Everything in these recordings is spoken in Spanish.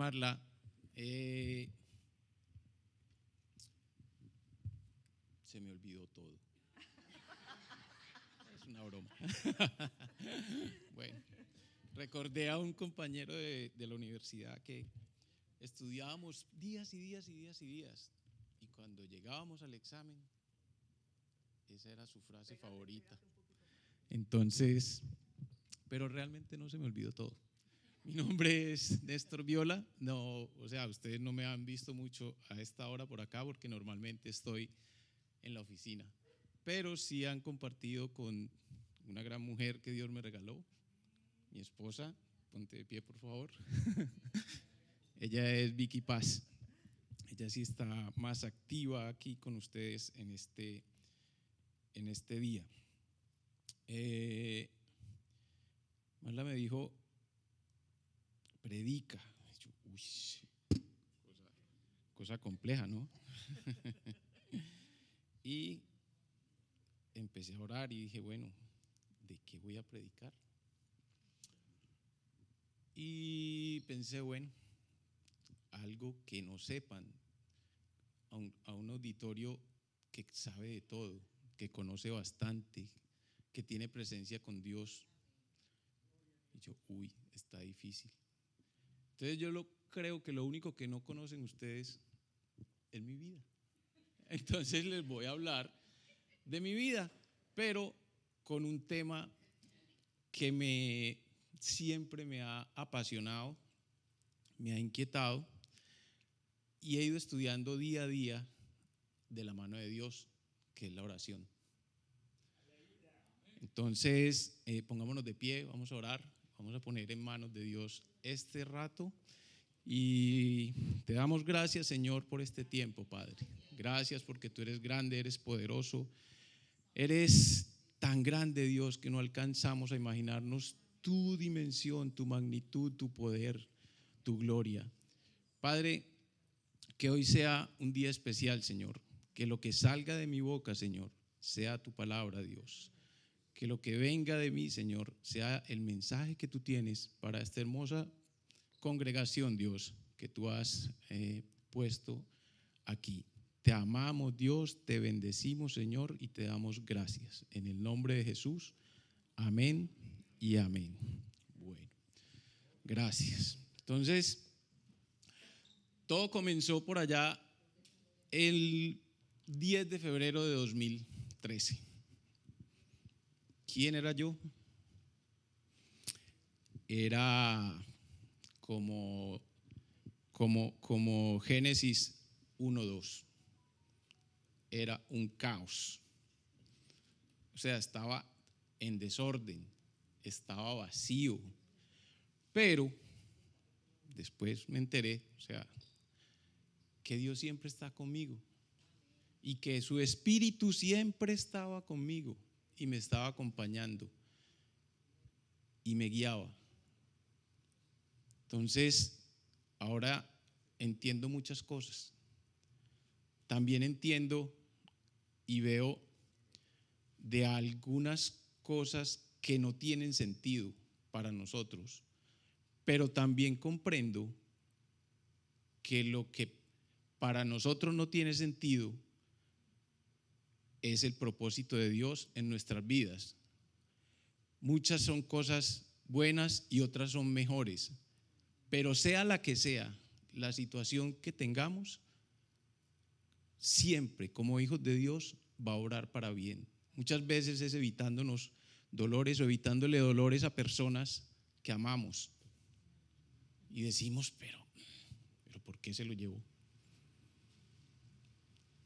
Marla, se me olvidó todo. Es una broma. Bueno, recordé a un compañero de la universidad que estudiábamos días y días y días y días. Y cuando llegábamos al examen, esa era su frase favorita. Entonces, pero realmente no se me olvidó todo. Mi nombre es Néstor Viola. No, o sea, ustedes no me han visto mucho a esta hora por acá porque normalmente estoy en la oficina. Pero sí han compartido con una gran mujer que Dios me regaló, mi esposa. Ponte de pie, por favor. Ella es Vicky Paz. Ella sí está más activa aquí con ustedes en este día. Marla me dijo, predica. Yo, uy, cosa compleja, ¿no? Y empecé a orar y dije, bueno, ¿de qué voy a predicar? Y pensé, bueno, algo que no sepan, a un auditorio que sabe de todo, que conoce bastante, que tiene presencia con Dios. Y yo, uy, está difícil. Entonces creo que lo único que no conocen ustedes es mi vida. Entonces les voy a hablar de mi vida, pero con un tema que siempre me ha apasionado, me ha inquietado y he ido estudiando día a día de la mano de Dios, que es la oración. Entonces, pongámonos de pie, vamos a orar, vamos a poner en manos de Dios este rato y te damos gracias, Señor, por este tiempo, Padre. Gracias porque tú eres grande, eres poderoso, eres tan grande, Dios, que no alcanzamos a imaginarnos tu dimensión, tu magnitud, tu poder, tu gloria. Padre, que hoy sea un día especial, Señor, que lo que salga de mi boca, Señor, sea tu palabra, Dios. Que lo que venga de mí, Señor, sea el mensaje que tú tienes para esta hermosa congregación, Dios, que tú has puesto aquí. Te amamos, Dios, te bendecimos, Señor, y te damos gracias. En el nombre de Jesús, amén y amén. Bueno, gracias. Entonces, todo comenzó por allá el 10 de febrero de 2013. ¿Quién era yo? Era como Génesis 1:2. Era un caos. O sea, estaba en desorden, estaba vacío. Pero después me enteré, o sea, que Dios siempre está conmigo y que su espíritu siempre estaba conmigo y me estaba acompañando y me guiaba. Entonces, ahora entiendo muchas cosas. También entiendo y veo de algunas cosas que no tienen sentido para nosotros, pero también comprendo que lo que para nosotros no tiene sentido es el propósito de Dios en nuestras vidas. Muchas son cosas buenas y otras son mejores, pero sea la que sea la situación que tengamos, siempre como hijos de Dios va a obrar para bien. Muchas veces es evitándonos dolores o evitándole dolores a personas que amamos y decimos, pero ¿por qué se lo llevó?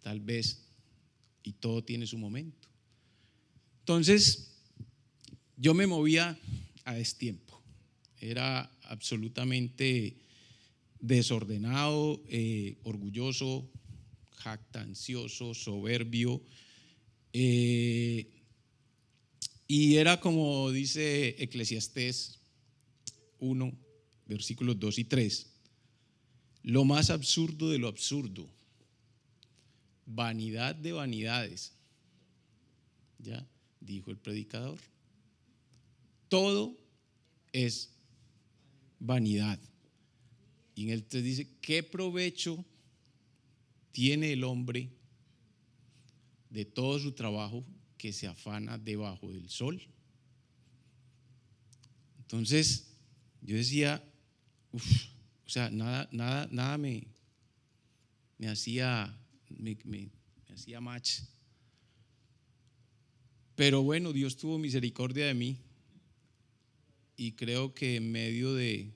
Tal vez, y todo tiene su momento. Entonces, yo me movía a destiempo, era absolutamente desordenado, orgulloso, jactancioso, soberbio, y era como dice Eclesiastés 1, versículos 2 y 3, lo más absurdo de lo absurdo, vanidad de vanidades, ya dijo el predicador, todo es vanidad. Y en el 3 dice, ¿qué provecho tiene el hombre de todo su trabajo que se afana debajo del sol? Entonces yo decía, o sea, nada me hacía match. Pero bueno, Dios tuvo misericordia de mí y creo que en medio de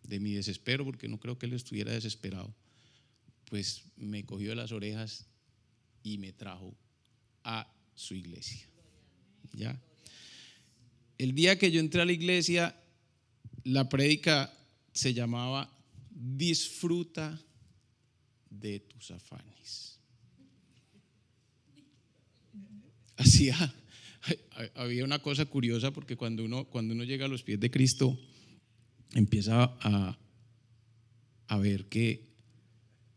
mi desespero, porque no creo que él estuviera desesperado, pues me cogió de las orejas y me trajo a su iglesia. ¿Ya? El día que yo entré a la iglesia, la prédica se llamaba Disfruta de tus afanes. Había una cosa curiosa, porque cuando uno llega a los pies de Cristo, empieza a ver que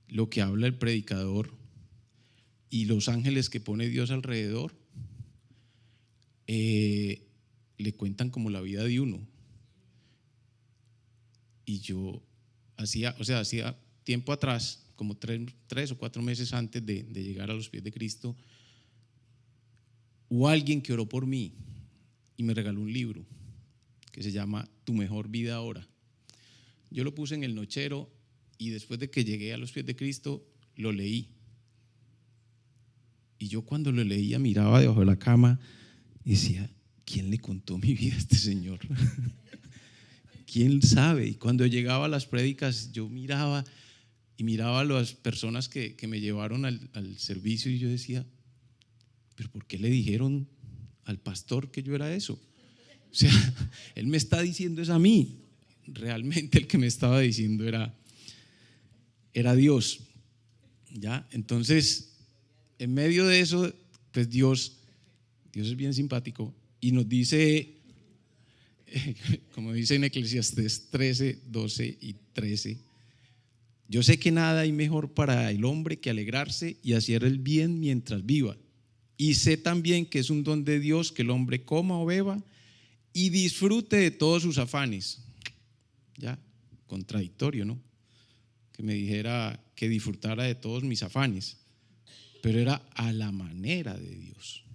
lo que habla el predicador y los ángeles que pone Dios alrededor le cuentan como la vida de uno. Y yo hacía tiempo atrás, como 3 o 4 meses antes de llegar a los pies de Cristo, hubo alguien que oró por mí y me regaló un libro que se llama Tu mejor vida ahora. Yo lo puse en el nochero y después de que llegué a los pies de Cristo lo leí. Y yo cuando lo leía miraba debajo de la cama y decía, ¿quién le contó mi vida a este señor? ¿Quién sabe? Y cuando llegaba a las prédicas yo miraba a las personas que me llevaron al servicio y yo decía, ¿pero por qué le dijeron al pastor que yo era eso? O sea, él me está diciendo eso a mí. Realmente el que me estaba diciendo era Dios. ¿Ya? Entonces, en medio de eso, pues Dios es bien simpático y nos dice, como dice en Eclesiastés 13, 12 y 13, yo sé que nada hay mejor para el hombre que alegrarse y hacer el bien mientras viva. Y sé también que es un don de Dios que el hombre coma o beba y disfrute de todos sus afanes. Ya, contradictorio, ¿no? Que me dijera que disfrutara de todos mis afanes, pero era a la manera de Dios.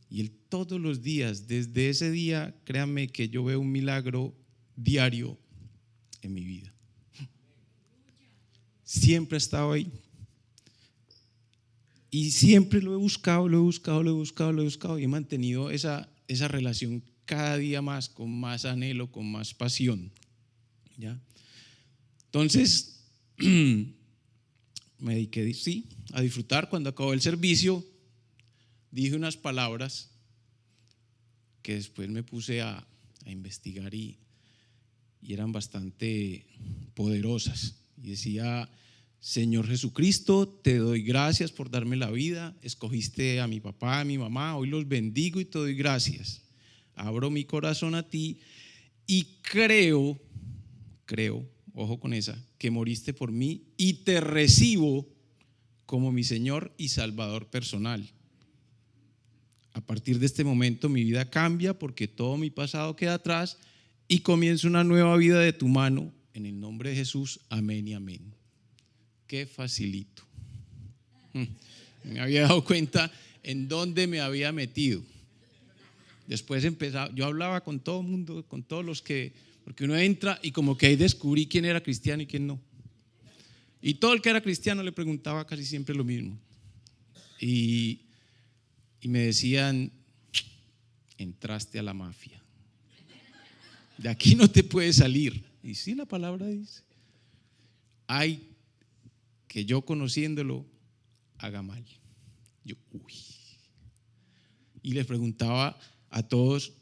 Y él todos los días, desde ese día, créanme que yo veo un milagro diario en mi vida. Siempre he estado ahí. Y siempre lo he buscado y he mantenido esa relación cada día más, con más anhelo, con más pasión. ¿Ya? Entonces, me dediqué, a disfrutar. Cuando acabó el servicio, dije unas palabras que después me puse a investigar y eran bastante poderosas. Y decía: Señor Jesucristo, te doy gracias por darme la vida. Escogiste a mi papá, a mi mamá. Hoy los bendigo y te doy gracias. Abro mi corazón a ti y creo, ojo con esa, que moriste por mí y te recibo como mi Señor y Salvador personal. A partir de este momento mi vida cambia porque todo mi pasado queda atrás y comienza una nueva vida de tu mano. En el nombre de Jesús, amén y amén. Qué facilito. Me había dado cuenta en dónde me había metido. Después empezaba, yo hablaba con todo el mundo, con todos los que, porque uno entra y como que ahí descubrí quién era cristiano y quién no. Y todo el que era cristiano le preguntaba casi siempre lo mismo. Y me decían: entraste a la mafia. De aquí no te puedes salir. Y sí, la palabra dice: hay que yo conociéndolo haga mal. Yo, y les preguntaba a todos,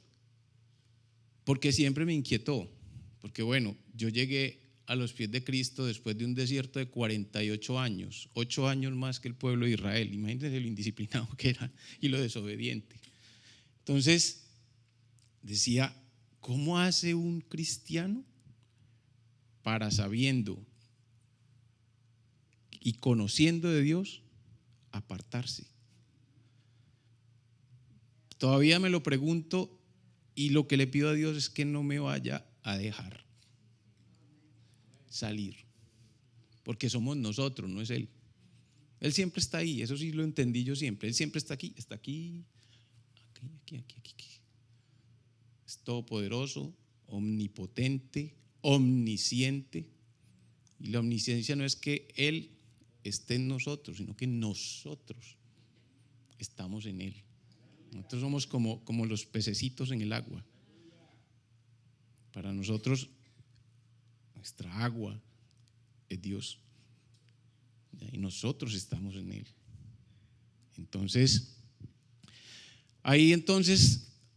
porque siempre me inquietó, porque bueno, yo llegué a los pies de Cristo después de un desierto de 48 años, 8 años más que el pueblo de Israel. Imagínense lo indisciplinado que era y lo desobediente. Entonces decía: ¿cómo hace un cristiano para, sabiendo y conociendo de Dios, apartarse? Todavía me lo pregunto y lo que le pido a Dios es que no me vaya a dejar. salir, porque somos nosotros, no es Él. Él siempre está ahí, eso sí lo entendí yo siempre. Él siempre está aquí, aquí. Es todopoderoso, omnipotente, omnisciente. Y la omnisciencia no es que Él esté en nosotros, sino que nosotros estamos en Él. Nosotros somos como los pececitos en el agua. Para nosotros, nuestra agua es Dios. Y nosotros estamos en Él. Entonces,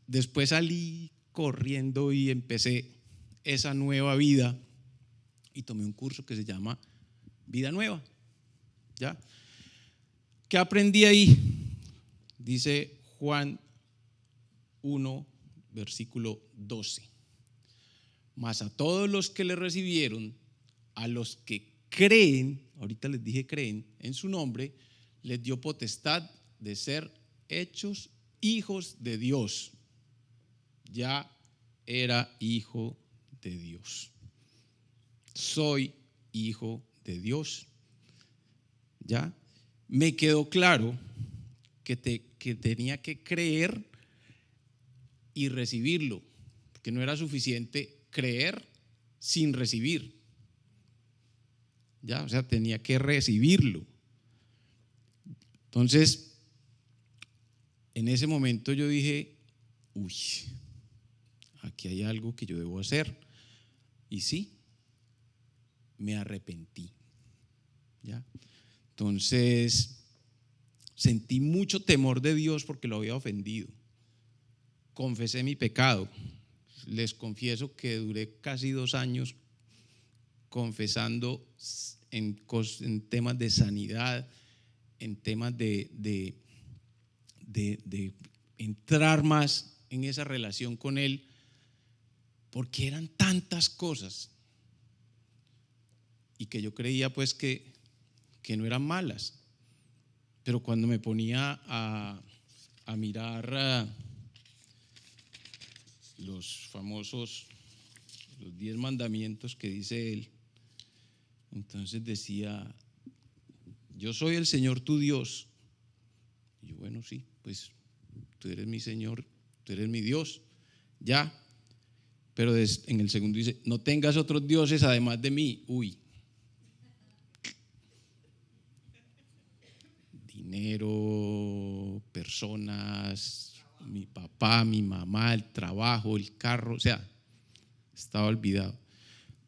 después salí corriendo y empecé esa nueva vida y tomé un curso que se llama Vida Nueva. ¿Ya? ¿Qué aprendí ahí? Dice Juan 1, versículo 12. Mas a todos los que le recibieron, a los que creen, ahorita les dije creen, en su nombre, les dio potestad de ser hechos hijos de Dios. Ya era hijo de Dios. Soy hijo de Dios. Ya me quedó claro que tenía que creer y recibirlo, porque no era suficiente creer sin recibir. Ya, o sea, tenía que recibirlo. Entonces, en ese momento yo dije, uy, aquí hay algo que yo debo hacer. Y sí, me arrepentí. ¿Ya? Entonces, sentí mucho temor de Dios porque lo había ofendido. Confesé mi pecado. Les confieso que duré casi 2 años confesando en temas de sanidad, en temas de entrar más en esa relación con Él, porque eran tantas cosas y que yo creía pues que no eran malas, pero cuando me ponía a mirar los famosos, los 10 mandamientos que dice Él, entonces decía, yo soy el Señor tu Dios. Y yo, bueno, sí, pues tú eres mi Señor, tú eres mi Dios, ya. Pero en el segundo dice, no tengas otros dioses además de mí. Uy. Dinero, personas, mi papá, mi mamá, el trabajo, el carro, o sea, estaba olvidado.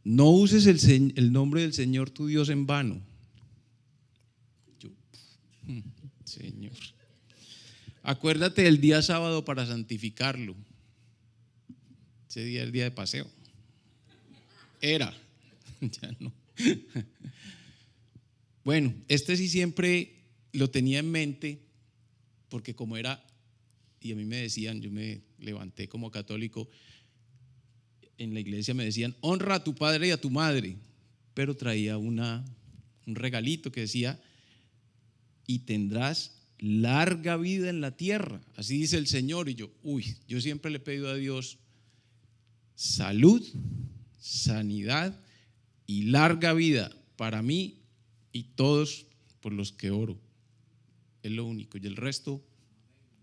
No uses el nombre del Señor tu Dios en vano. Yo, Señor, acuérdate del día sábado para santificarlo. Ese día es el día de paseo. Era, ya no. Bueno, sí siempre lo tenía en mente, porque como era, y a mí me decían, yo me levanté como católico, en la iglesia me decían, honra a tu padre y a tu madre, pero traía un regalito que decía, y tendrás larga vida en la tierra, así dice el Señor. Y yo siempre le he pedido a Dios salud, sanidad y larga vida para mí y todos por los que oro. Es lo único, y el resto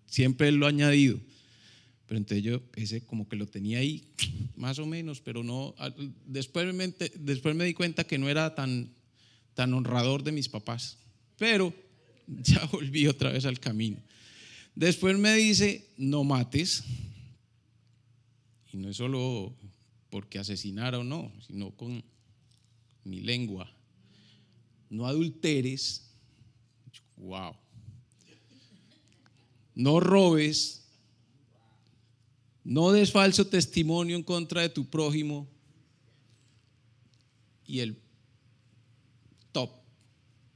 siempre Él lo ha añadido. Pero entonces yo ese como que lo tenía ahí más o menos, pero no. Después me di cuenta que no era tan honrador de mis papás, pero ya volví otra vez al camino. Después me dice, no mates, y no es solo porque asesinara o no, sino con mi lengua. No adulteres. Wow. No robes. No des falso testimonio en contra de tu prójimo. Y el top,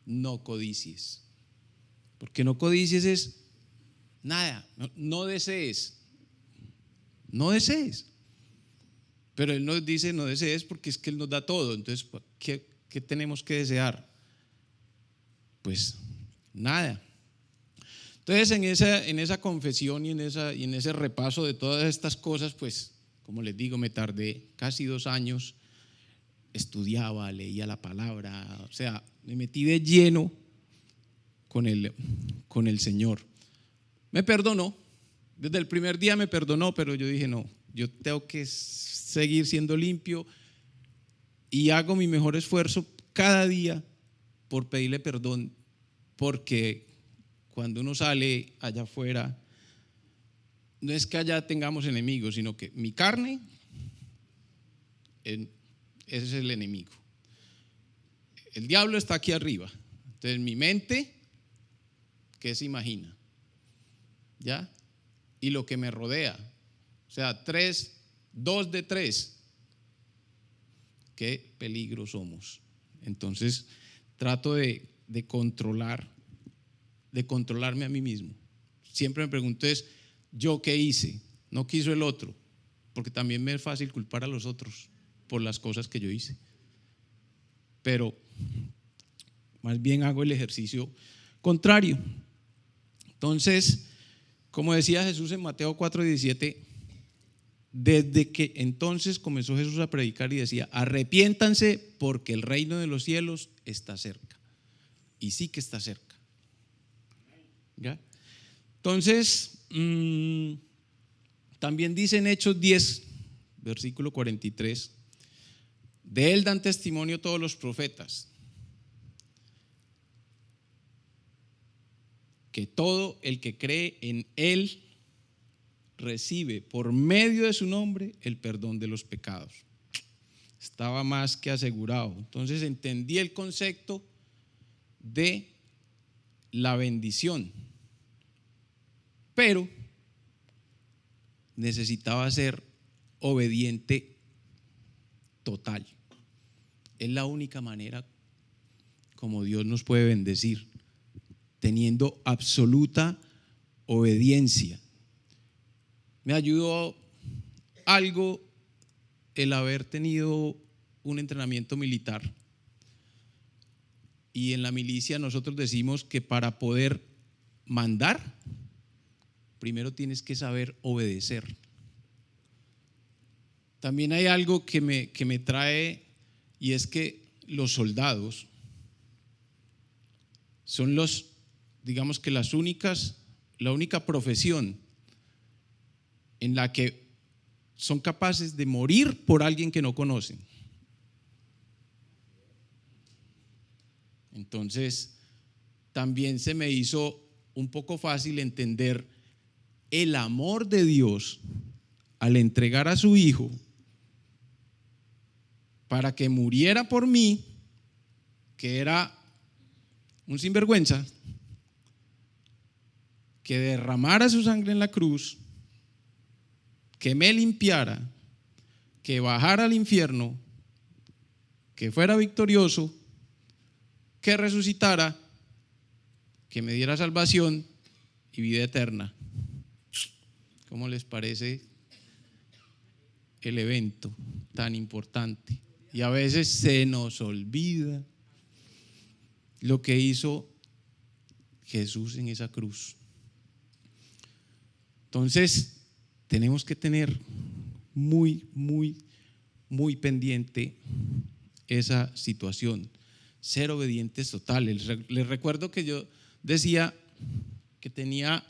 no codicies. Porque no codicies es nada, no desees. No desees. Pero Él nos dice no desees porque es que Él nos da todo. Entonces, ¿qué tenemos que desear? Pues nada. Entonces, en esa confesión y en ese repaso de todas estas cosas, pues, como les digo, me tardé casi 2 años estudiaba, leía la palabra, o sea, me metí de lleno con el Señor. Me perdonó, desde el primer día me perdonó, pero yo dije, no, yo tengo que seguir siendo limpio y hago mi mejor esfuerzo cada día por pedirle perdón, porque cuando uno sale allá afuera, no es que allá tengamos enemigos, sino que mi carne, ese es el enemigo. El diablo está aquí arriba. Entonces mi mente, ¿qué se imagina? ¿Ya? Y lo que me rodea. O sea, 2 de 3. Qué peligro somos. Entonces trato de controlarme a mí mismo. Siempre me pregunto es, ¿yo qué hice? No quiso el otro, porque también me es fácil culpar a los otros por las cosas que yo hice. Pero más bien hago el ejercicio contrario. Entonces, como decía Jesús en Mateo 4:17, desde que entonces comenzó Jesús a predicar y decía, arrepiéntanse porque el reino de los cielos está cerca. Y sí que está cerca. ¿Ya? Entonces, también dice en Hechos 10, versículo 43, de él dan testimonio todos los profetas, que todo el que cree en él recibe por medio de su nombre el perdón de los pecados. Estaba más que asegurado. Entonces entendí el concepto de la bendición, pero necesitaba ser obediente total. Es la única manera como Dios nos puede bendecir, teniendo absoluta obediencia. Me ayudó algo el haber tenido un entrenamiento militar. Y en la milicia nosotros decimos que para poder mandar, primero tienes que saber obedecer. También hay algo que me trae, y es que los soldados son digamos que la única profesión en la que son capaces de morir por alguien que no conocen. Entonces, también se me hizo un poco fácil entender el amor de Dios al entregar a su hijo para que muriera por mí, que era un sinvergüenza, que derramara su sangre en la cruz, que me limpiara, que bajara al infierno, que fuera victorioso, que resucitara, que me diera salvación y vida eterna. ¿Cómo les parece el evento tan importante? Y a veces se nos olvida lo que hizo Jesús en esa cruz. Entonces, tenemos que tener muy, muy, muy pendiente esa situación. Ser obedientes totales. Les recuerdo que yo decía que tenía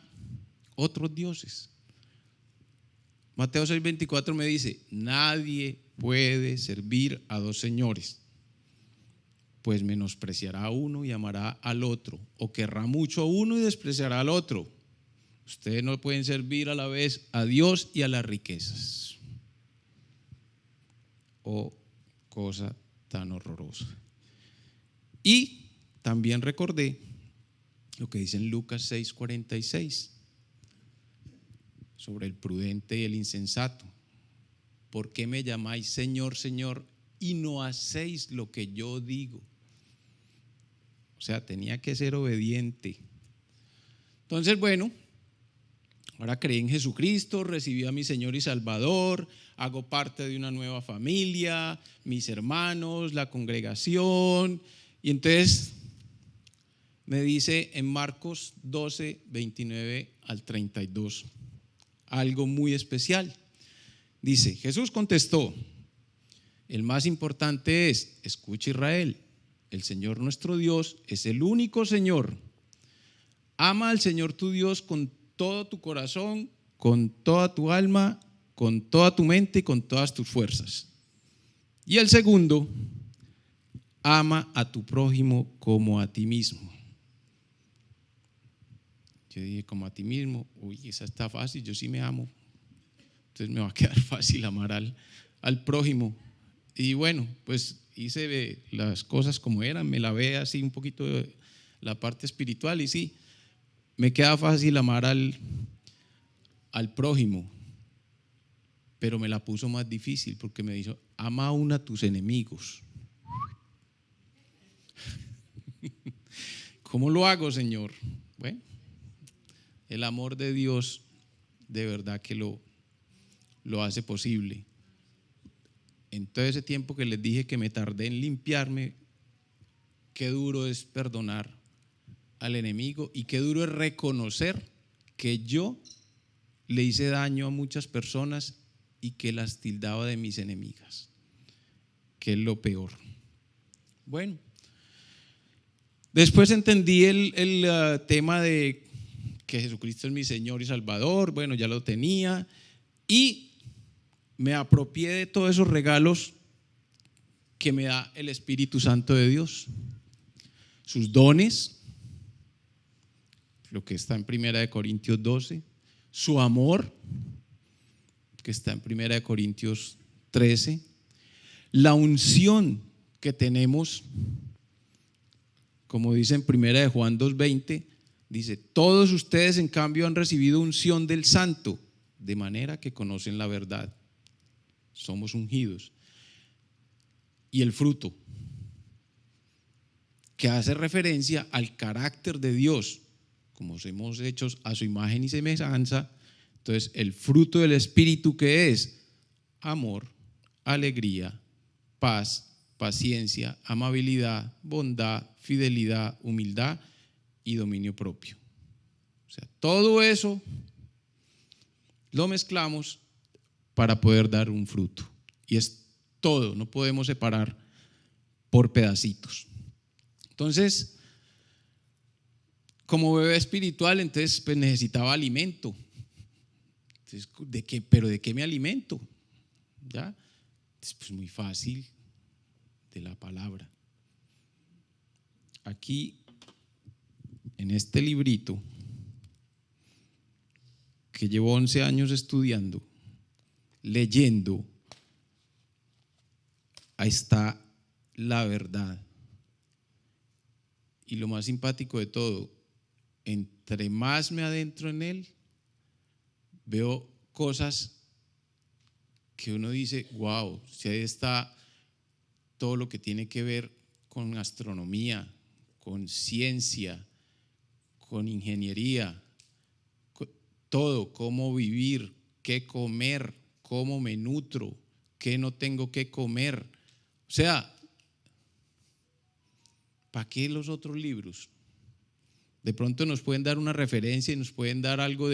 otros dioses. Mateo 6:24 me dice, nadie puede servir a dos señores, pues menospreciará a uno y amará al otro, o querrá mucho a uno y despreciará al otro. Ustedes no pueden servir a la vez a Dios y a las riquezas. Oh, cosa tan horrorosa. Y también recordé lo que dice en Lucas 6:46 sobre el prudente y el insensato. ¿Por qué me llamáis Señor, Señor, y no hacéis lo que yo digo? O sea, tenía que ser obediente. Entonces, bueno, ahora creí en Jesucristo, recibí a mi Señor y Salvador, hago parte de una nueva familia, mis hermanos, la congregación. Y entonces me dice en Marcos 12:29 al 32 algo muy especial. Dice, Jesús contestó, El más importante es, escucha Israel, el Señor nuestro Dios es el único Señor. Ama al Señor tu Dios con todo tu corazón, con toda tu alma, con toda tu mente y con todas tus fuerzas. Y el segundo, ama a tu prójimo como a ti mismo. Yo dije, como a ti mismo, uy, esa está fácil, yo sí me amo. Entonces me va a quedar fácil amar al prójimo. Y bueno, pues hice las cosas como eran, me lavé así un poquito de la parte espiritual y sí, me queda fácil amar al prójimo, pero me la puso más difícil porque me dijo, ama aún a tus enemigos. ¿Cómo lo hago, Señor? Bueno, el amor de Dios de verdad que lo hace posible. En todo ese tiempo que les dije que me tardé en limpiarme, qué duro es perdonar al enemigo y qué duro es reconocer que yo le hice daño a muchas personas y que las tildaba de mis enemigas, que es lo peor. Bueno, después entendí el tema de que Jesucristo es mi Señor y Salvador. Bueno, ya lo tenía y me apropié de todos esos regalos que me da el Espíritu Santo de Dios, sus dones, lo que está en 1 Corintios 12, su amor, que está en 1 Corintios 13, la unción que tenemos, como dice en 1 Juan 2:20, dice, todos ustedes en cambio han recibido unción del Santo, de manera que conocen la verdad. Somos ungidos. Y el fruto, que hace referencia al carácter de Dios, como somos hechos a su imagen y semejanza. Entonces el fruto del Espíritu, que es amor, alegría, paz, paciencia, amabilidad, bondad, fidelidad, humildad y dominio propio. O sea, todo eso lo mezclamos para poder dar un fruto. Y es todo, no podemos separar por pedacitos. Entonces, como bebé espiritual, entonces pues necesitaba alimento. Entonces, ¿pero de qué me alimento? ¿Ya? Entonces, pues muy fácil, de la palabra. Aquí, en este librito, que llevo 11 años estudiando, leyendo, ahí está la verdad. Y lo más simpático de todo, entre más me adentro en él, veo cosas que uno dice, wow, si ahí está todo lo que tiene que ver con astronomía, con ciencia, con ingeniería, todo, cómo vivir, qué comer, cómo me nutro, qué no tengo que comer. O sea, ¿para qué los otros libros? De pronto nos pueden dar una referencia y nos pueden dar algo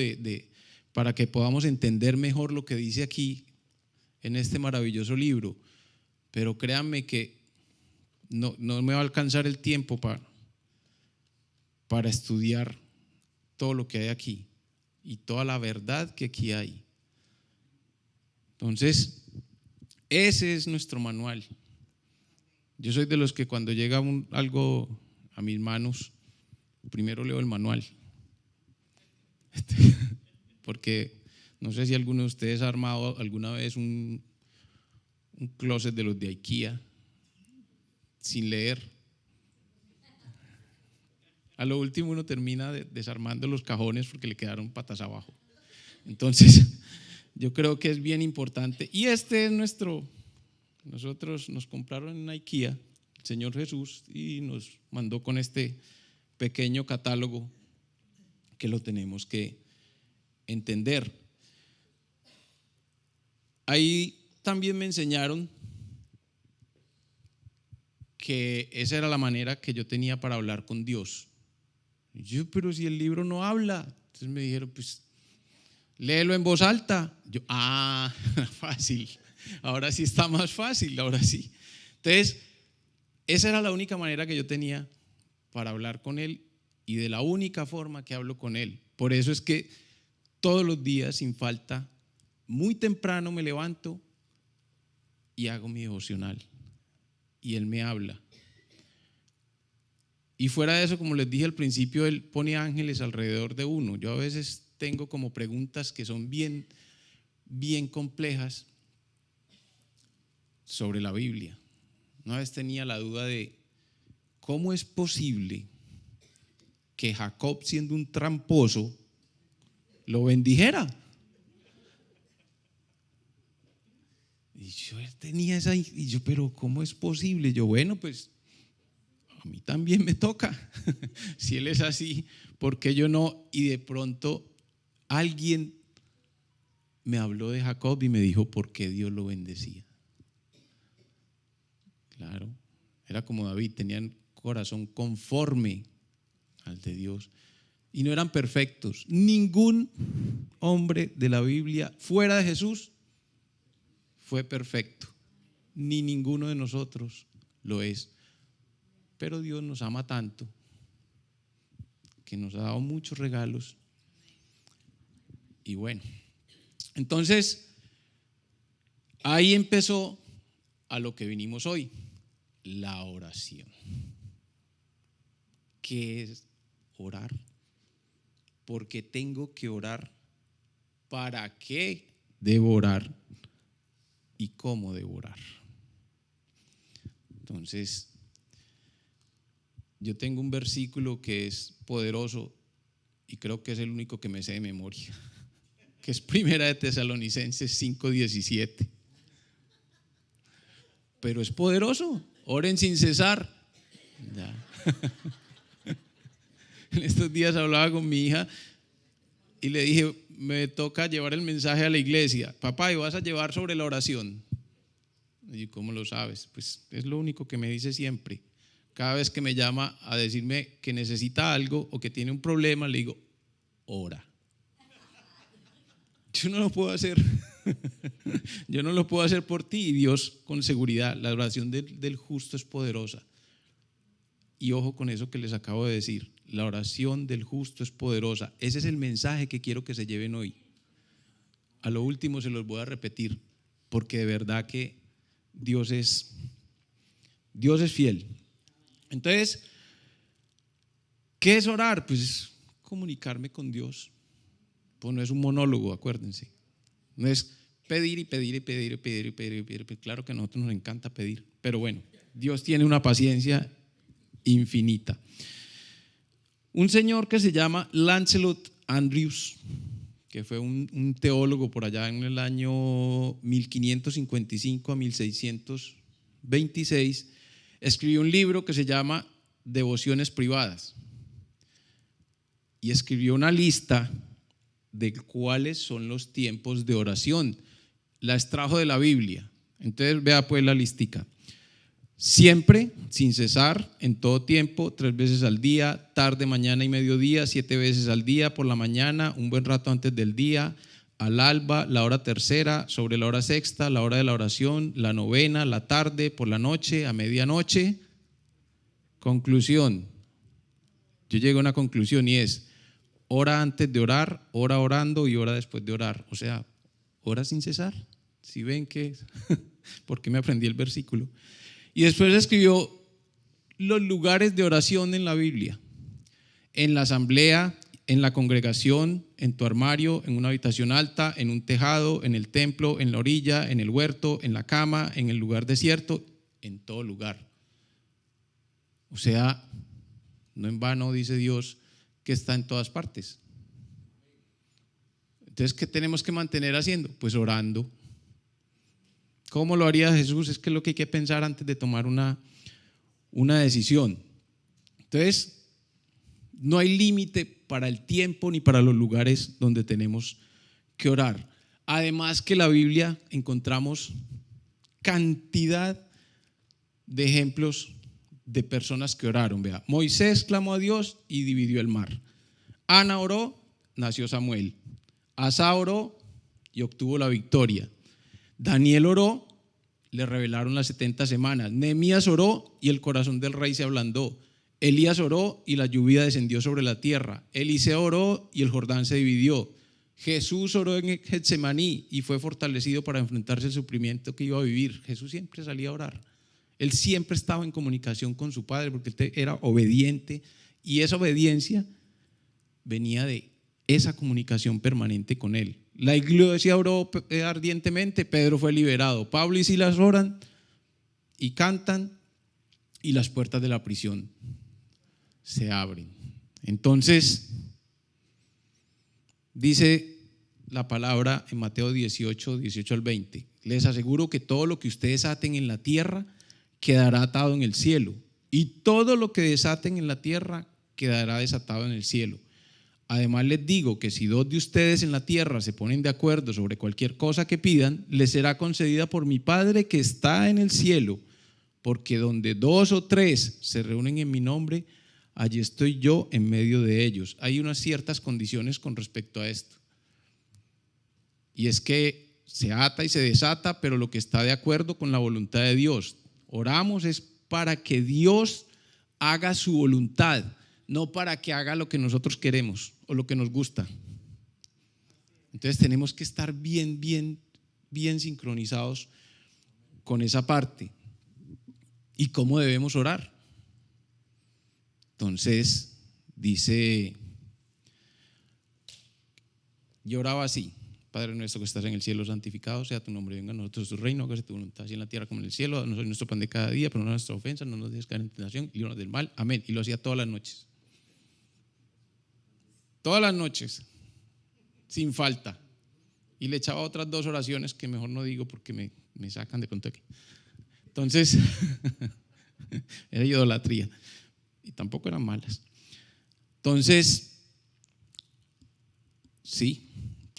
para que podamos entender mejor lo que dice aquí en este maravilloso libro. Pero créanme que no me va a alcanzar el tiempo para estudiar todo lo que hay aquí y toda la verdad que aquí hay. Entonces, ese es nuestro manual. Yo soy de los que cuando llega algo a mis manos, primero leo el manual. Porque no sé si alguno de ustedes ha armado alguna vez un closet de los de IKEA sin leer. A lo último uno termina desarmando los cajones porque le quedaron patas abajo. Entonces, yo creo que es bien importante. Y este es nosotros nos compraron en IKEA, el Señor Jesús, y nos mandó con este pequeño catálogo que lo tenemos que entender. Ahí también me enseñaron que esa era la manera que yo tenía para hablar con Dios. Y yo, pero si el libro no habla. Entonces me dijeron, pues léelo en voz alta. Yo, fácil. Ahora sí está más fácil, ahora sí. Entonces, esa era la única manera que yo tenía para hablar con Él y de la única forma que hablo con Él. Por eso es que todos los días, sin falta, muy temprano me levanto y hago mi devocional. Y Él me habla. Y fuera de eso, como les dije al principio, Él pone ángeles alrededor de uno. Yo a veces tengo como preguntas que son bien complejas sobre la Biblia. Una vez tenía la duda de cómo es posible que Jacob, siendo un tramposo, lo bendijera. Y yo tenía esa, y yo, pero ¿cómo es posible? Yo, bueno, pues a mí también me toca. Si él es así, ¿por qué yo no? Y de pronto alguien me habló de Jacob y me dijo por qué Dios lo bendecía. Claro, era como David, tenían corazón conforme al de Dios y no eran perfectos. Ningún hombre de la Biblia fuera de Jesús fue perfecto, ni ninguno de nosotros lo es. Pero Dios nos ama tanto que nos ha dado muchos regalos. Y bueno, entonces ahí empezó a lo que vinimos hoy, la oración. ¿Qué es orar? ¿Por qué tengo que orar? ¿Para qué debo orar? ¿Y cómo debo orar? Entonces, yo tengo un versículo que es poderoso y creo que es el único que me sé de memoria, que es Primera de Tesalonicenses 5:17. Pero es poderoso. Oren sin cesar. Ya. En estos días hablaba con mi hija y le dije, me toca llevar el mensaje a la iglesia. Papá, ¿y vas a llevar sobre la oración? Y ¿cómo lo sabes? Pues es lo único que me dice siempre. Cada vez que me llama a decirme que necesita algo o que tiene un problema, le digo, ora. Yo no lo puedo hacer. Yo no lo puedo hacer por ti. Y Dios, con seguridad, la oración del justo es poderosa. Y ojo con eso que les acabo de decir. La oración del justo es poderosa. Ese es el mensaje que quiero que se lleven hoy. A lo último se los voy a repetir, porque de verdad que Dios es fiel. Entonces, ¿qué es orar? Pues comunicarme con Dios. Pues no es un monólogo, acuérdense. No es pedir y pedir y pedir y pedir y pedir y pedir. Claro que a nosotros nos encanta pedir, pero bueno, Dios tiene una paciencia infinita. Un señor que se llama Lancelot Andrewes, que fue un teólogo por allá en el año 1555 a 1626, escribió un libro que se llama Devociones Privadas y escribió una lista de cuáles son los tiempos de oración. La extrajo de la Biblia. Entonces vea pues la listica. Siempre, sin cesar, en todo tiempo, 3 veces al día, tarde, mañana y mediodía, 7 veces al día, por la mañana, un buen rato antes del día, al alba, la hora tercera, sobre la hora sexta, la hora de la oración, la novena, la tarde, por la noche, a medianoche. Conclusión. Yo llego a una conclusión y es hora antes de orar, hora orando y hora después de orar. O sea, hora sin cesar. Si ven que, porque me aprendí el versículo. Y después escribió los lugares de oración en la Biblia. En la asamblea, en la congregación, en tu armario, en una habitación alta, en un tejado, en el templo, en la orilla, en el huerto, en la cama, en el lugar desierto, en todo lugar. O sea, no en vano dice Dios que está en todas partes. Entonces, ¿qué tenemos que mantener haciendo? Pues orando. ¿Cómo lo haría Jesús? Es que es lo que hay que pensar antes de tomar una decisión. Entonces, no hay límite para el tiempo ni para los lugares donde tenemos que orar. Además que en la Biblia encontramos cantidad de ejemplos de personas que oraron. Vea, Moisés clamó a Dios y dividió el mar. Ana oró, nació Samuel. Asa oró y obtuvo la victoria. Daniel oró, le revelaron las 70 semanas. Nehemías oró y el corazón del rey se ablandó. Elías oró y la lluvia descendió sobre la tierra. Eliseo oró y el Jordán se dividió. Jesús oró en Getsemaní y fue fortalecido para enfrentarse al sufrimiento que iba a vivir. Jesús siempre salía a orar. Él siempre estaba en comunicación con su Padre porque él era obediente, y esa obediencia venía de esa comunicación permanente con Él. La iglesia oró ardientemente, Pedro fue liberado. Pablo y Silas oran y cantan y las puertas de la prisión se abren. Entonces, dice la palabra en Mateo 18 al 20: les aseguro que todo lo que ustedes aten en la tierra quedará atado en el cielo, y todo lo que desaten en la tierra quedará desatado en el cielo. Además les digo que si 2 de ustedes en la tierra se ponen de acuerdo sobre cualquier cosa que pidan, les será concedida por mi Padre que está en el cielo, porque donde 2 o 3 se reúnen en mi nombre, allí estoy yo en medio de ellos. Hay unas ciertas condiciones con respecto a esto, y es que se ata y se desata, pero lo que está de acuerdo con la voluntad de Dios. Oramos es para que Dios haga su voluntad, no para que haga lo que nosotros queremos o lo que nos gusta. Entonces tenemos que estar bien sincronizados con esa parte. ¿Y cómo debemos orar? Entonces dice, yo oraba así: Padre nuestro que estás en el cielo, santificado sea tu nombre, venga a nosotros tu reino, hágase tu voluntad así en la tierra como en el cielo. Danos hoy nuestro pan de cada día, pero no nuestra ofensa, no nos dejes caer en tentación, líbranos del mal, amén. Y lo hacía todas las noches, sin falta, y le echaba otras 2 oraciones que mejor no digo porque me sacan de contexto. Entonces era idolatría y tampoco eran malas. Entonces, sí,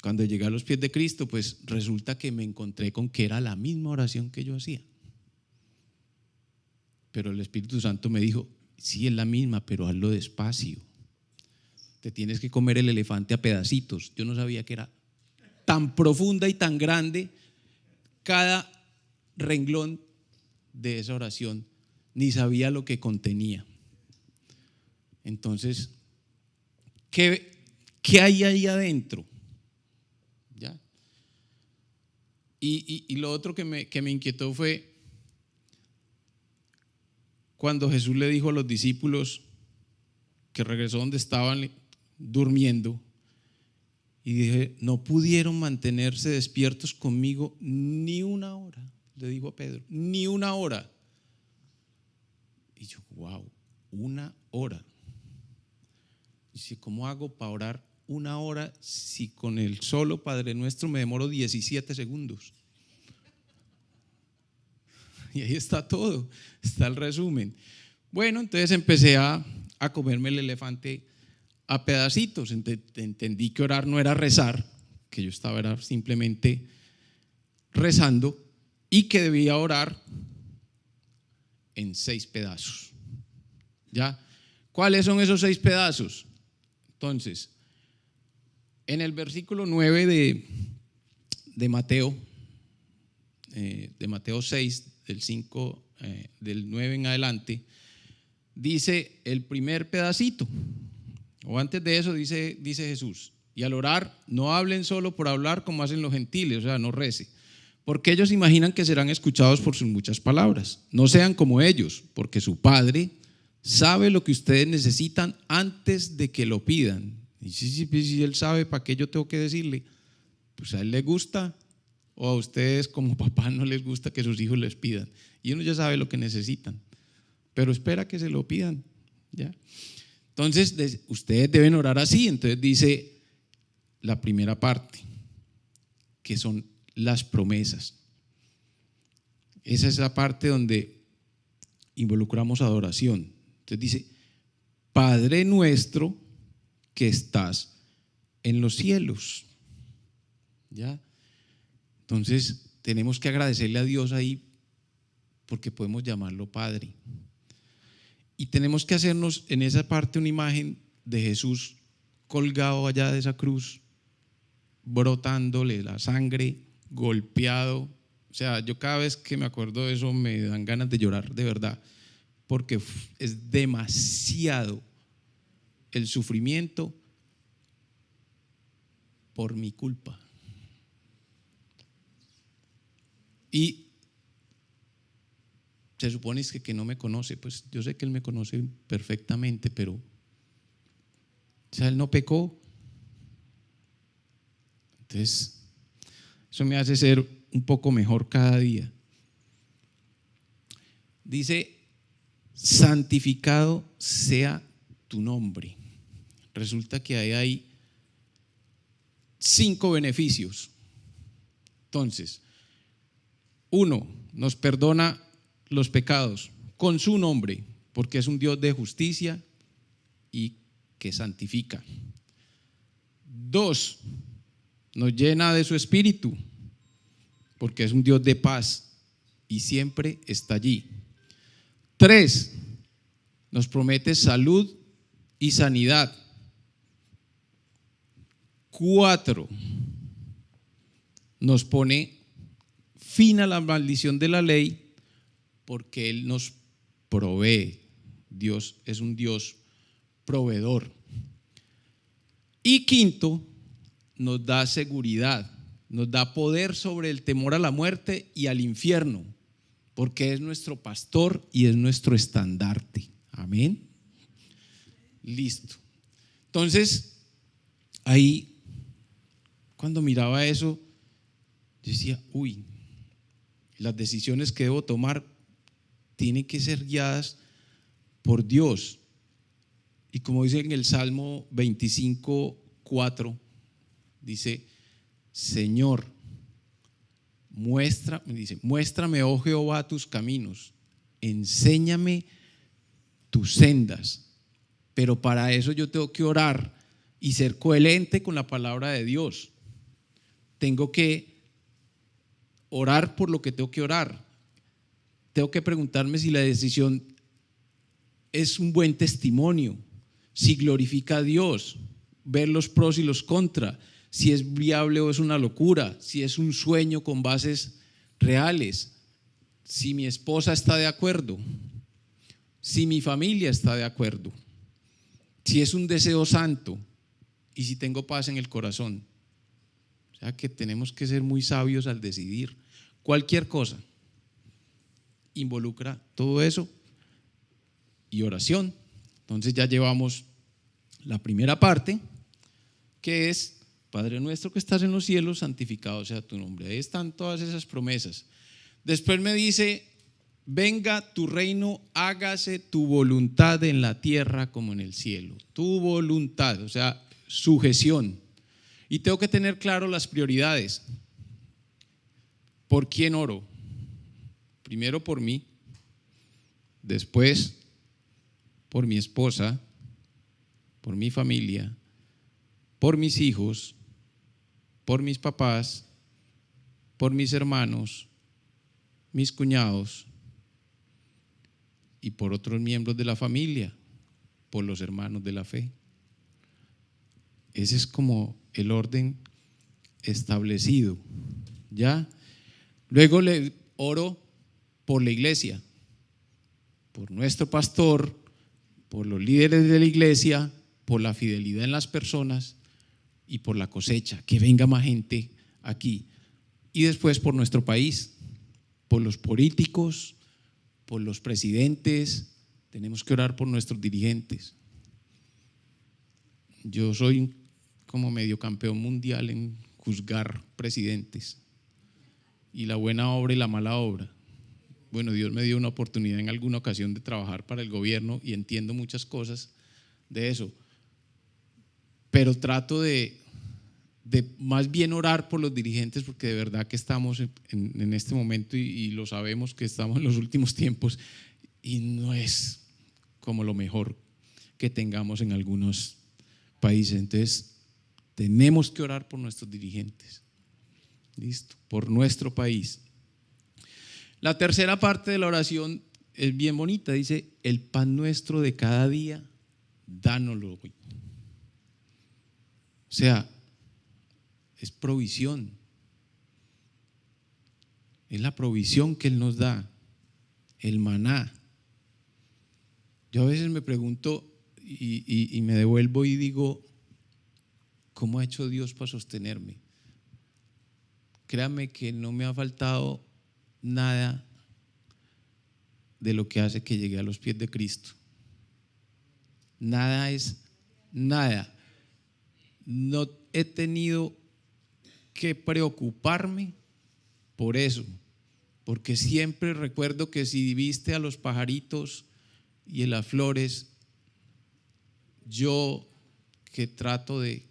cuando llegué a los pies de Cristo, pues resulta que me encontré con que era la misma oración que yo hacía. Pero el Espíritu Santo me dijo: sí, es la misma, pero hazlo despacio. Te tienes que comer el elefante a pedacitos. Yo no sabía que era tan profunda y tan grande cada renglón de esa oración, ni sabía lo que contenía. Entonces, ¿qué hay ahí adentro? ¿Ya? Y lo otro que me inquietó fue cuando Jesús le dijo a los discípulos que regresó donde estaban durmiendo, y dije: no pudieron mantenerse despiertos conmigo ni una hora. Le dijo a Pedro: ni una hora. Y yo: wow, 1 hora. Dice: ¿cómo hago para orar 1 hora si con el solo Padre Nuestro me demoro 17 segundos? Y ahí está todo, está el resumen. Bueno, entonces empecé a comerme el elefante a pedacitos. Entendí que orar no era rezar, que yo estaba simplemente rezando, y que debía orar en 6 pedazos. ¿Ya? ¿Cuáles son esos 6 pedazos? Entonces, en el versículo 9 de Mateo 6, del 5, del 9 en adelante, dice el primer pedacito, o antes de eso dice Jesús: y al orar no hablen solo por hablar como hacen los gentiles, o sea, no rece, porque ellos imaginan que serán escuchados por sus muchas palabras. No sean como ellos, porque su Padre sabe lo que ustedes necesitan antes de que lo pidan. Y si Él sabe, ¿para qué yo tengo que decirle? Pues a Él le gusta, o a ustedes como papá no les gusta que sus hijos les pidan, y uno ya sabe lo que necesitan, pero espera que se lo pidan, ¿ya? Entonces ustedes deben orar así. Entonces dice la primera parte, que son las promesas. Esa es la parte donde involucramos adoración. Entonces dice: Padre nuestro que estás en los cielos. ¿Ya? Entonces tenemos que agradecerle a Dios ahí, porque podemos llamarlo Padre. Y tenemos que hacernos en esa parte una imagen de Jesús colgado allá de esa cruz, brotándole la sangre, golpeado, O sea, yo cada vez que me acuerdo de eso me dan ganas de llorar, de verdad, porque es demasiado el sufrimiento por mi culpa. Y se supone que no me conoce, pues yo sé que Él me conoce perfectamente, pero, o sea, Él no pecó. Entonces, eso me hace ser un poco mejor cada día. Dice, santificado sea tu nombre. Resulta que ahí hay 5 beneficios. Entonces, 1, nos perdona los pecados con su nombre, porque es un Dios de justicia y que santifica. 2, nos llena de su espíritu, porque es un Dios de paz y siempre está allí. 3, nos promete salud y sanidad. 4, nos pone fin a la maldición de la ley, porque Él nos provee. Dios es un Dios proveedor. Y 5, nos da seguridad, nos da poder sobre el temor a la muerte y al infierno, porque es nuestro pastor y es nuestro estandarte. Amén. Listo. Entonces, ahí, cuando miraba eso, yo decía, uy, las decisiones que debo tomar tienen que ser guiadas por Dios. Y como dice en el Salmo 25:4, dice, Señor, muéstrame, oh Jehová, tus caminos, enséñame tus sendas. Pero para eso yo tengo que orar y ser coherente con la palabra de Dios. Tengo que orar por lo que tengo que orar. Tengo que preguntarme si la decisión es un buen testimonio, si glorifica a Dios, ver los pros y los contras, si es viable o es una locura, si es un sueño con bases reales, si mi esposa está de acuerdo, si mi familia está de acuerdo, si es un deseo santo y si tengo paz en el corazón. O sea que tenemos que ser muy sabios al decidir. Cualquier cosa involucra todo eso y oración. Entonces ya llevamos la primera parte, que es Padre nuestro que estás en los cielos, santificado sea tu nombre. Ahí están todas esas promesas. Después me dice, venga tu reino, hágase tu voluntad en la tierra como en el cielo. Tu voluntad, o sea, sujeción. Y tengo que tener claro las prioridades. ¿Por quién oro? Primero por mí, después por mi esposa, por mi familia, por mis hijos, por mis papás, por mis hermanos, mis cuñados y por otros miembros de la familia, por los hermanos de la fe. Ese es como el orden establecido, ¿ya? Luego le oro por la iglesia, por nuestro pastor, por los líderes de la iglesia, por la fidelidad en las personas y por la cosecha, que venga más gente aquí. Y después por nuestro país, por los políticos, por los presidentes. Tenemos que orar por nuestros dirigentes. Yo soy como medio campeón mundial en juzgar presidentes y la buena obra y la mala obra. Bueno, Dios me dio una oportunidad en alguna ocasión de trabajar para el gobierno y entiendo muchas cosas de eso, pero trato de más bien orar por los dirigentes, porque de verdad que estamos en este momento y lo sabemos que estamos en los últimos tiempos y no es como lo mejor que tengamos en algunos países. Entonces tenemos que orar por nuestros dirigentes, listo, por nuestro país. La tercera parte de la oración es bien bonita, dice, el pan nuestro de cada día, dánoslo hoy. O sea, es provisión. es la provisión que Él nos da, el maná. Yo a veces me pregunto y me devuelvo y digo, ¿cómo ha hecho Dios para sostenerme? Créame que no me ha faltado nada de lo que hace que llegue a los pies de Cristo. Nada es nada. No he tenido que preocuparme por eso, porque siempre recuerdo que si viste a los pajaritos y a las flores, yo que trato de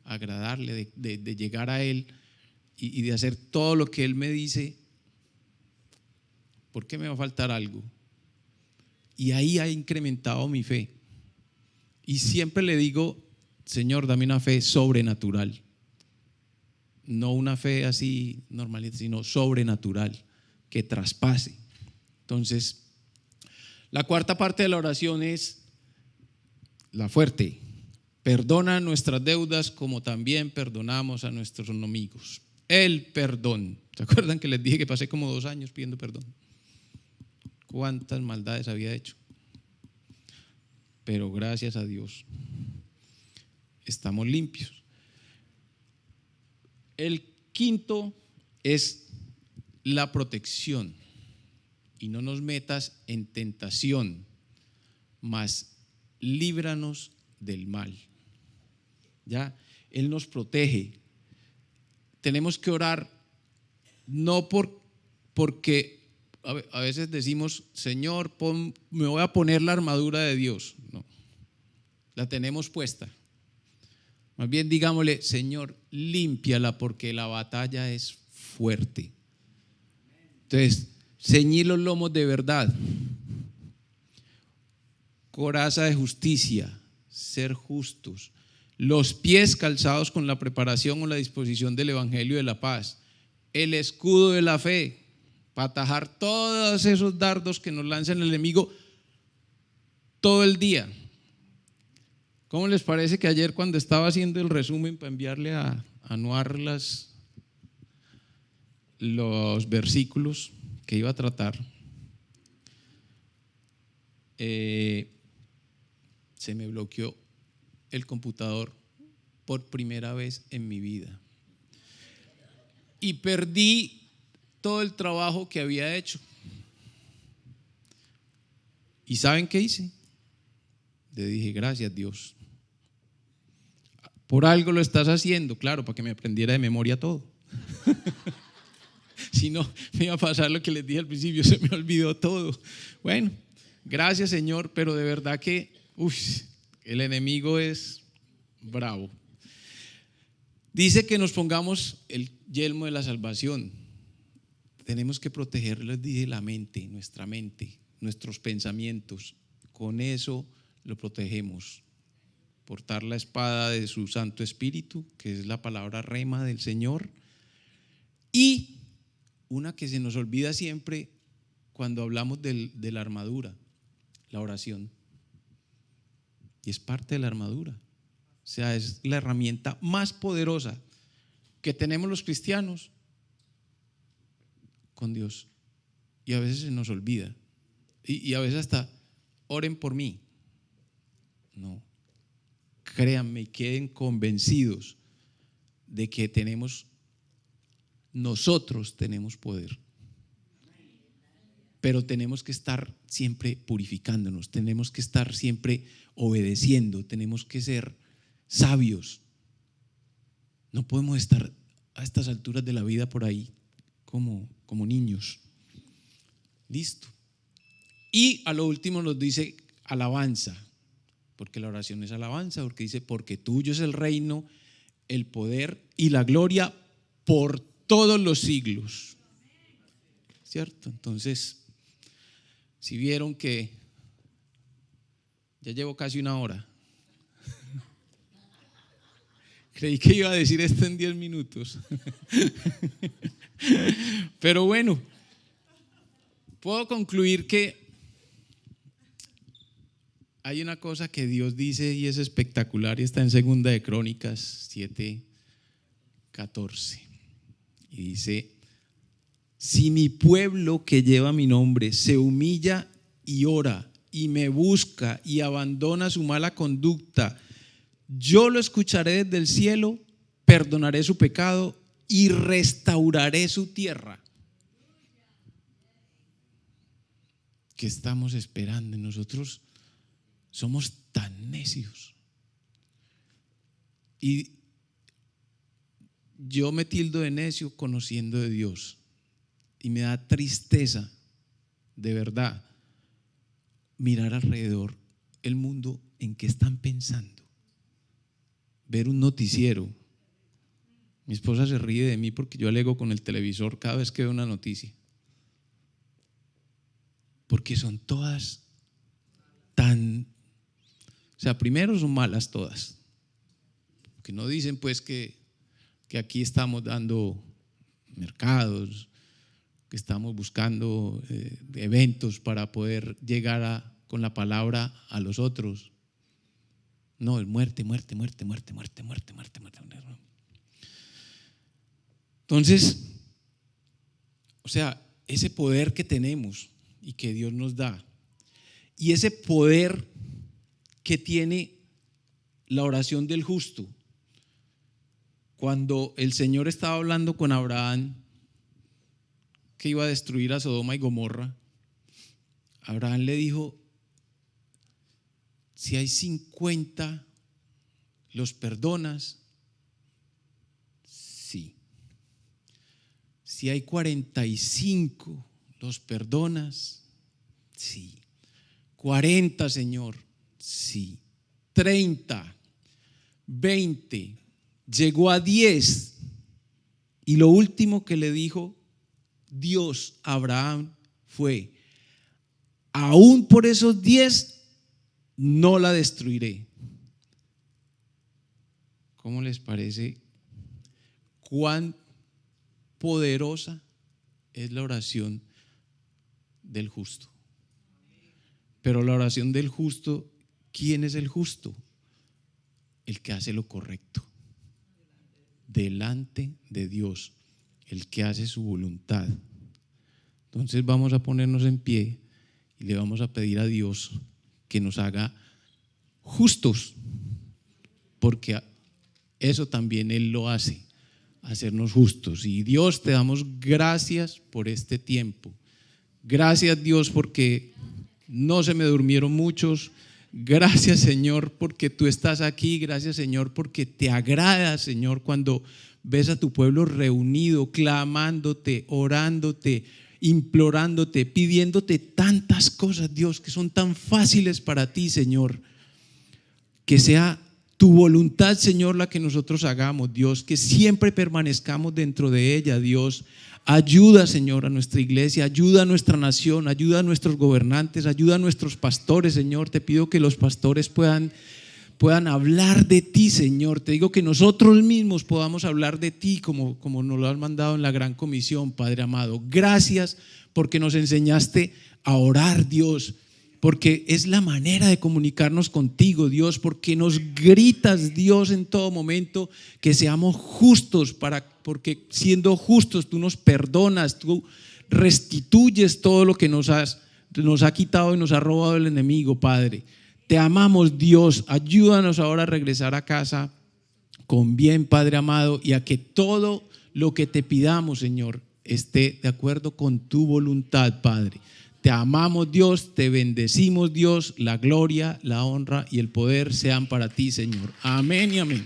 agradarle, de llegar a Él y de hacer todo lo que Él me dice, ¿por qué me va a faltar algo? Y ahí ha incrementado mi fe. Y siempre le digo, Señor, dame una fe sobrenatural. No una fe así normalita, sino sobrenatural, que traspase. Entonces, la cuarta parte de la oración es la fuerte. Perdona nuestras deudas como también perdonamos a nuestros enemigos. El perdón. ¿Se acuerdan que les dije que pasé como 2 años pidiendo perdón? ¿Cuántas maldades había hecho? Pero gracias a Dios estamos limpios. El quinto es la protección. Y no nos metas en tentación, mas líbranos del mal. ¿Ya? Él nos protege. Tenemos que orar no porque a veces decimos, Señor, me voy a poner la armadura de Dios. No, la tenemos puesta. Más bien digámosle, Señor, límpiala porque la batalla es fuerte. Entonces, ceñir los lomos de verdad, coraza de justicia, ser justos, los pies calzados con la preparación o la disposición del evangelio de la paz, el escudo de la fe, para atajar todos esos dardos que nos lanza el enemigo todo el día. ¿Cómo les parece que ayer cuando estaba haciendo el resumen para enviarle a Anuar los versículos que iba a tratar, se me bloqueó el computador por primera vez en mi vida y perdí todo el trabajo que había hecho? ¿Y saben qué hice? Le dije, gracias Dios, por algo lo estás haciendo, claro, para que me aprendiera de memoria todo. Si no, me iba a pasar lo que les dije al principio, se me olvidó todo. Bueno, gracias Señor, pero de verdad que el enemigo es bravo. Dice que nos pongamos el yelmo de la salvación. Tenemos que proteger, les dije, la mente, nuestra mente, nuestros pensamientos. Con eso lo protegemos. Portar la espada de su Santo Espíritu, que es la palabra rema del Señor. Y una que se nos olvida siempre cuando hablamos de la armadura, la oración. Y es parte de la armadura. O sea, es la herramienta más poderosa que tenemos los cristianos con Dios. Y a veces se nos olvida. Y a veces hasta, oren por mí. No. Créanme y queden convencidos de que nosotros tenemos poder. Pero tenemos que estar siempre purificándonos, tenemos que estar siempre obedeciendo, tenemos que ser sabios. No podemos estar a estas alturas de la vida por ahí como niños. Listo. Y a lo último nos dice alabanza, porque la oración es alabanza, porque dice, porque tuyo es el reino, el poder y la gloria por todos los siglos. ¿Cierto? Entonces, si vieron que ya llevo casi 1 hora. Creí que iba a decir esto en 10 minutos. Pero bueno, puedo concluir que hay una cosa que Dios dice y es espectacular y está en 2 de Crónicas 7:14 y dice: Si mi pueblo que lleva mi nombre se humilla y ora y me busca y abandona su mala conducta, yo lo escucharé desde el cielo, perdonaré su pecado y restauraré su tierra. ¿Qué estamos esperando? Nosotros somos tan necios. Y yo me tildo de necio conociendo de Dios. Y me da tristeza, de verdad, mirar alrededor el mundo en que están pensando. Ver un noticiero. Mi esposa se ríe de mí porque yo alego con el televisor cada vez que veo una noticia. Porque son todas tan, o sea, primero son malas todas. Que no dicen pues que aquí estamos dando mercados, que estamos buscando eventos para poder llegar con la palabra a los otros. No, es muerte. Entonces, o sea, ese poder que tenemos y que Dios nos da, y ese poder que tiene la oración del justo. Cuando el Señor estaba hablando con Abraham que iba a destruir a Sodoma y Gomorra, Abraham le dijo: si hay 50, ¿los perdonas? Sí. Si hay 45, ¿los perdonas? Sí. 40, Señor. Sí. 30, 20, llegó a 10, y lo último que le dijo Dios a Abraham fue: aún por esos 10 no la destruiré. ¿Cómo les parece cuán poderosa es la oración del justo? Pero la oración del justo, ¿quién es el justo? El que hace lo correcto delante de Dios, el que hace su voluntad. Entonces vamos a ponernos en pie y le vamos a pedir a Dios que nos haga justos, porque eso también Él lo hace, hacernos justos. Y Dios, te damos gracias por este tiempo. Gracias, Dios, porque no se me durmieron muchos. Gracias, Señor, porque tú estás aquí. Gracias, Señor, porque te agrada, Señor, cuando ves a tu pueblo reunido, clamándote, orándote, implorándote, pidiéndote tantas cosas, Dios, que son tan fáciles para ti, Señor. Que sea tu voluntad, Señor, la que nosotros hagamos, Dios, que siempre permanezcamos dentro de ella, Dios. Ayuda, Señor, a nuestra iglesia, ayuda a nuestra nación, ayuda a nuestros gobernantes, ayuda a nuestros pastores, Señor. Te pido que los pastores puedan hablar de ti, Señor. Te digo que nosotros mismos podamos hablar de ti como nos lo has mandado en la gran comisión, Padre amado. Gracias porque nos enseñaste a orar, Dios, porque es la manera de comunicarnos contigo, Dios, porque nos gritas, Dios, en todo momento que seamos justos, porque siendo justos tú nos perdonas, tú restituyes todo lo que nos ha quitado y nos ha robado el enemigo, Padre. Te amamos, Dios. Ayúdanos ahora a regresar a casa con bien, Padre amado, y a que todo lo que te pidamos, Señor, esté de acuerdo con tu voluntad, Padre. Te amamos, Dios, te bendecimos, Dios. La gloria, la honra y el poder sean para ti, Señor. Amén y amén.